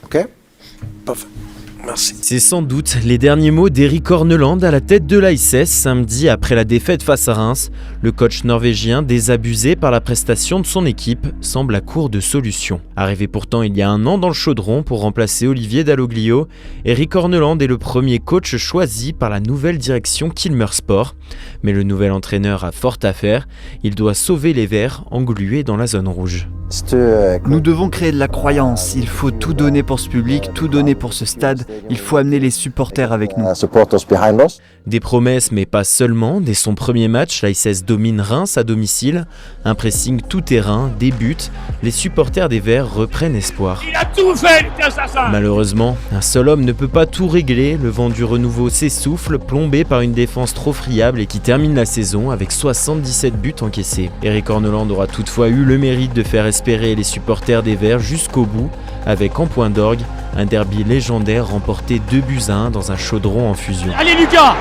Ok, parfait. Merci. C'est sans doute les derniers mots d'Erik Horneland à la tête de l'ASS samedi après la défaite face à Reims. Le coach norvégien, désabusé par la prestation de son équipe, semble à court de solutions. Arrivé pourtant il y a 1 an dans le chaudron pour remplacer Olivier Dalloglio, Erik Horneland est le premier coach choisi par la nouvelle direction Kilmer Sport. Mais le nouvel entraîneur a fort à faire. Il doit sauver les Verts englués dans la zone rouge. Nous devons créer de la croyance, il faut tout donner pour ce public, tout donner pour ce stade, il faut amener les supporters avec nous. Des promesses mais pas seulement. Dès son premier match, l'ASS domine Reims à domicile. Un pressing tout-terrain, des buts. Les supporters des Verts reprennent espoir. Il a tout fait, l'assassin. Malheureusement, un seul homme ne peut pas tout régler. Le vent du renouveau s'essouffle, plombé par une défense trop friable et qui termine la saison avec 77 buts encaissés. Erik Horneland aura toutefois eu le mérite de faire espérer les supporters des Verts jusqu'au bout, avec en point d'orgue un derby légendaire remporté 2-1 dans un chaudron en fusion. Allez Lucas.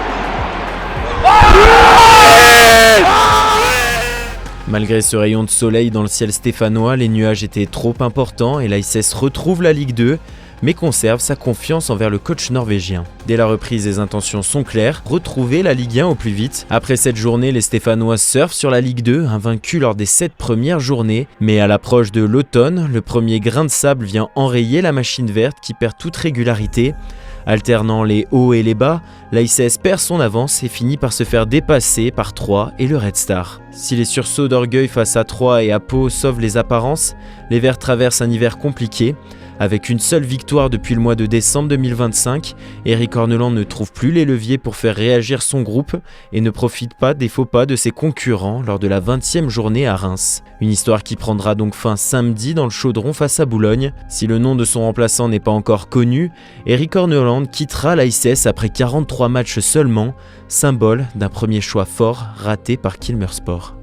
Malgré ce rayon de soleil dans le ciel stéphanois, les nuages étaient trop importants et l'ASS retrouve la Ligue 2, mais conserve sa confiance envers le coach norvégien. Dès la reprise, les intentions sont claires, retrouver la Ligue 1 au plus vite. Après cette journée, les Stéphanois surfent sur la Ligue 2, invaincus lors des 7 premières journées. Mais à l'approche de l'automne, le premier grain de sable vient enrayer la machine verte qui perd toute régularité. Alternant les hauts et les bas, l'ASS perd son avance et finit par se faire dépasser par Troyes et le Red Star. Si les sursauts d'orgueil face à Troyes et à Pau sauvent les apparences, les Verts traversent un hiver compliqué. Avec une seule victoire depuis le mois de décembre 2025, Erik Horneland ne trouve plus les leviers pour faire réagir son groupe et ne profite pas des faux pas de ses concurrents lors de la 20e journée à Reims. Une histoire qui prendra donc fin samedi dans le chaudron face à Boulogne. Si le nom de son remplaçant n'est pas encore connu, Erik Horneland quittera l'ASS après 43 matchs seulement, symbole d'un premier choix fort raté par Kilmer Sport.